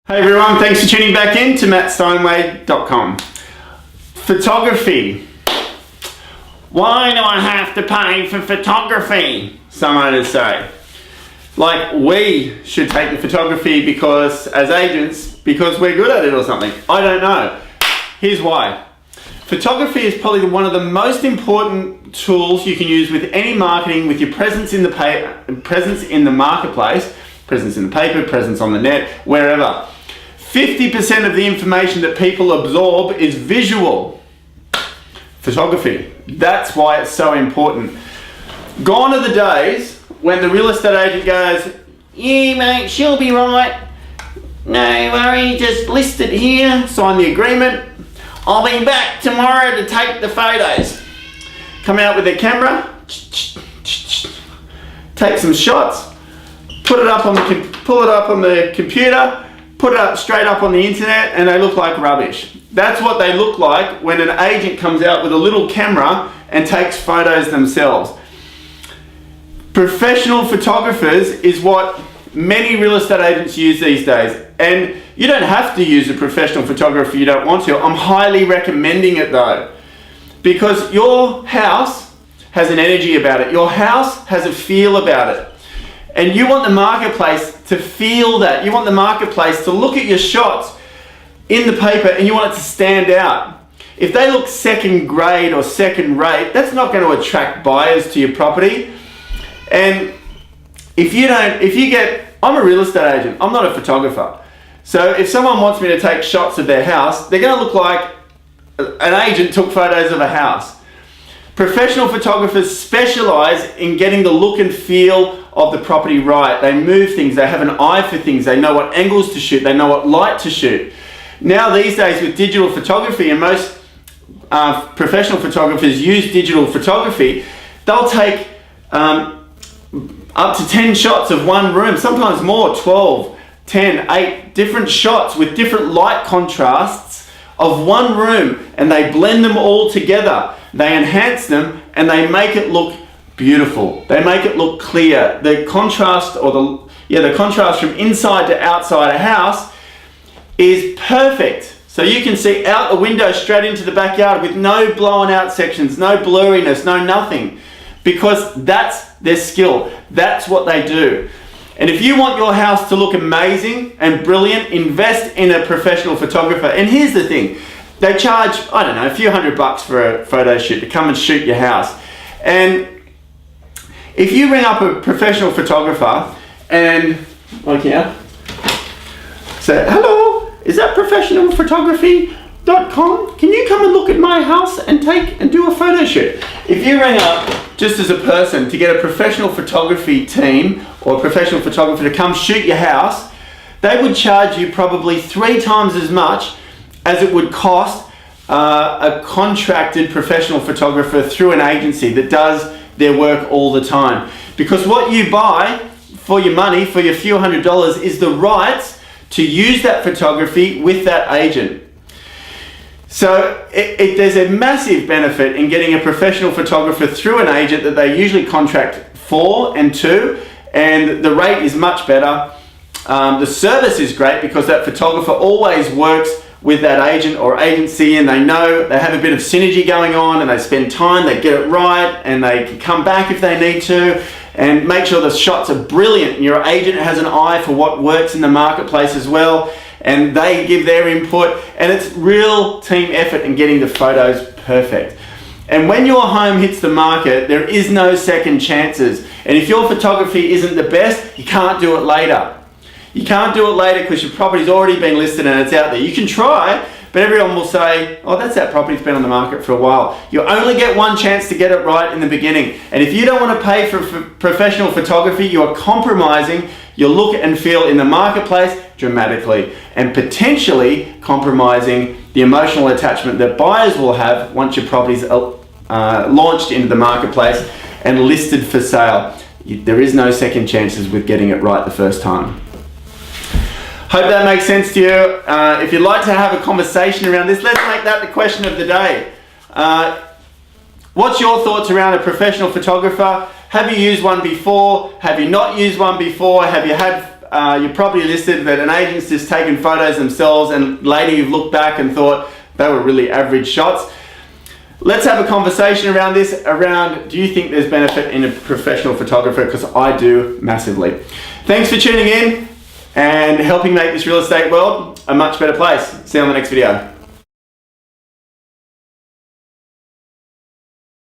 Hey everyone, thanks for tuning back in to mattsteinway.com. Photography. Why do I have to pay for photography? Someone would say. Like we should take the photography because, as agents, because we're good at it or something. I don't know. Here's why. Photography is probably one of the most important tools you can use with any marketing, with your presence in the marketplace, presence in the paper, presence on the net, wherever. 50% of the information that people absorb is visual. Photography. That's why it's so important. Gone are the days when the real estate agent goes, yeah mate, she'll be right. No worry, just list it here, sign the agreement. I'll be back tomorrow to take the photos. Come out with their camera, take some shots, pull it up on the computer, put it up straight up on the internet, and they look like rubbish. That's what they look like when an agent comes out with a little camera and takes photos themselves. Professional photographers is what many real estate agents use these days. And you don't have to use a professional photographer if you don't want to. I'm highly recommending it though, because your house has an energy about it. Your house has a feel about it. And you want the marketplace to feel that. You want the marketplace to look at your shots in the paper and you want it to stand out. If they look second grade or second rate, that's not going to attract buyers to your property. And I'm a real estate agent, I'm not a photographer. So if someone wants me to take shots of their house, they're going to look like an agent took photos of a house. Professional photographers specialize in getting the look and feel of the property right. They move things, they have an eye for things, they know what angles to shoot, they know what light to shoot. Now these days with digital photography, and most professional photographers use digital photography, they'll take up to 10 shots of one room, sometimes more, 12, 10, 8 different shots with different light contrasts of one room, and they blend them all together. They enhance them and they make it look beautiful. They make it look clear. The contrast the contrast from inside to outside a house is perfect. So you can see out the window straight into the backyard with no blown out sections, no blurriness, no nothing. Because that's their skill. That's what they do. And if you want your house to look amazing and brilliant, invest in a professional photographer. And here's the thing. They charge, I don't know, a few $100 for a photo shoot to come and shoot your house. And if you ring up a professional photographer and, say, hello, is that professionalphotography.com? Can you come and look at my house and do a photo shoot? If you ring up just as a person to get a professional photography team or a professional photographer to come shoot your house, they would charge you probably 3 times as much as it would cost a contracted professional photographer through an agency that does their work all the time. Because what you buy for your money, for your few $100s, is the rights to use that photography with that agent. So there's a massive benefit in getting a professional photographer through an agent that they usually contract for and to, and the rate is much better. The service is great because that photographer always works with that agent or agency, and they know they have a bit of synergy going on, and they spend time, they get it right, and they can come back if they need to and make sure the shots are brilliant. And your agent has an eye for what works in the marketplace as well, and they give their input, and it's real team effort in getting the photos perfect. And when your home hits the market, there is no second chances. And if your photography isn't the best, you can't do it later. You can't do it later because your property's already been listed and it's out there. You can try, but everyone will say, oh, that's that property, it's been on the market for a while. You only get one chance to get it right in the beginning. And if you don't want to pay for professional photography, you are compromising your look and feel in the marketplace dramatically, and potentially compromising the emotional attachment that buyers will have once your property's launched into the marketplace and listed for sale. There is no second chances with getting it right the first time. Hope that makes sense to you. If you'd like to have a conversation around this, let's make that the question of the day. What's your thoughts around a professional photographer? Have you used one before? Have you not used one before? Have you had your property listed, but an agent's just taken photos themselves and later you've looked back and thought they were really average shots. Let's have a conversation around this, around do you think there's benefit in a professional photographer? Because I do massively. Thanks for tuning in and helping make this real estate world a much better place. See you on the next video.